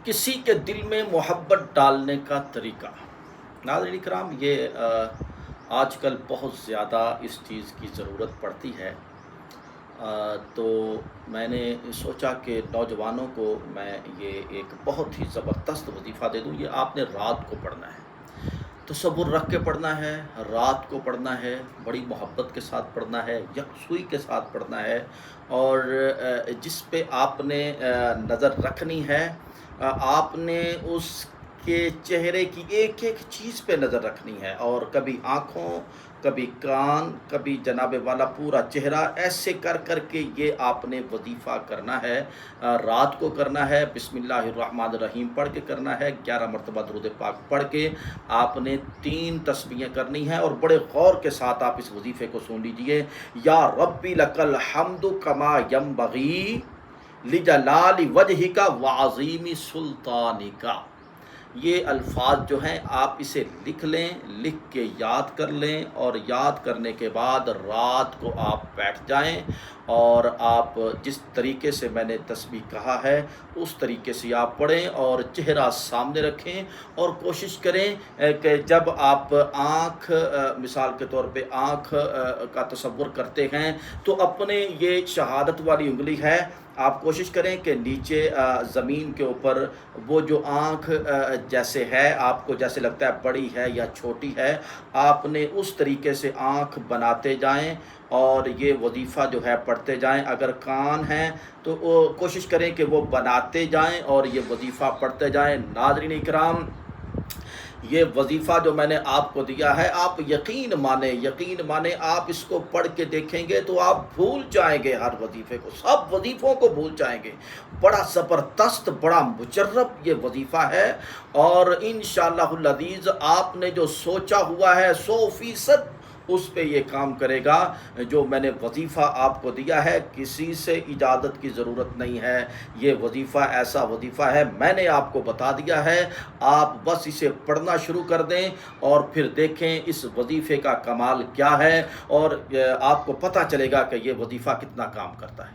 کسی کے دل میں محبت ڈالنے کا طریقہ۔ ناظرین کرام، یہ آج کل بہت زیادہ اس چیز کی ضرورت پڑتی ہے۔ تو میں نے سوچا کہ نوجوانوں کو میں یہ ایک بہت ہی زبردست وظیفہ دے دوں۔ یہ آپ نے رات کو پڑھنا ہے، تصور رکھ کے پڑھنا ہے، رات کو پڑھنا ہے، بڑی محبت کے ساتھ پڑھنا ہے، یکسوئی کے ساتھ پڑھنا ہے، اور جس پہ آپ نے نظر رکھنی ہے، آپ نے اس کے چہرے کی ایک ایک چیز پہ نظر رکھنی ہے، اور کبھی آنکھوں، کبھی کان، کبھی جناب والا پورا چہرہ، ایسے کر کر کے یہ آپ نے وظیفہ کرنا ہے۔ رات کو کرنا ہے، بسم اللہ الرحمن الرحیم پڑھ کے کرنا ہے، 11 مرتبہ درود پاک پڑھ کے آپ نے 3 تسبیحیں کرنی ہیں، اور بڑے غور کے ساتھ آپ اس وظیفے کو سن لیجئے۔ یا ربی لک الحمد کما ینبغی لجلال وجہک وعظیم سلطانک۔ یہ الفاظ جو ہیں آپ اسے لکھ لیں، لکھ کے یاد کر لیں، اور یاد کرنے کے بعد رات کو آپ بیٹھ جائیں، اور آپ جس طریقے سے میں نے تسبیح کہا ہے اس طریقے سے آپ پڑھیں، اور چہرہ سامنے رکھیں، اور کوشش کریں کہ جب آپ آنکھ، مثال کے طور پہ آنکھ کا تصور کرتے ہیں تو اپنے یہ شہادت والی انگلی ہے، آپ کوشش کریں کہ نیچے زمین کے اوپر وہ جو آنکھ جیسے ہے، آپ کو جیسے لگتا ہے بڑی ہے یا چھوٹی ہے، آپ نے اس طریقے سے آنکھ بناتے جائیں، اور یہ وظیفہ جو ہے پڑھتے جائیں۔ اگر کان ہیں تو کوشش کریں کہ وہ بناتے جائیں اور یہ وظیفہ پڑھتے جائیں۔ ناظرین اکرام، یہ وظیفہ جو میں نے آپ کو دیا ہے، آپ یقین مانیں، آپ اس کو پڑھ کے دیکھیں گے تو آپ بھول جائیں گے، ہر وظیفے کو، سب وظیفوں کو بھول جائیں گے۔ بڑا زبردست، بڑا مجرب یہ وظیفہ ہے، اور انشاءاللہ العزیز آپ نے جو سوچا ہوا ہے 100% اس پہ یہ کام کرے گا۔ جو میں نے وظیفہ آپ کو دیا ہے، کسی سے اجازت کی ضرورت نہیں ہے، یہ وظیفہ ایسا وظیفہ ہے، میں نے آپ کو بتا دیا ہے، آپ بس اسے پڑھنا شروع کر دیں، اور پھر دیکھیں اس وظیفے کا کمال کیا ہے، اور آپ کو پتہ چلے گا کہ یہ وظیفہ کتنا کام کرتا ہے۔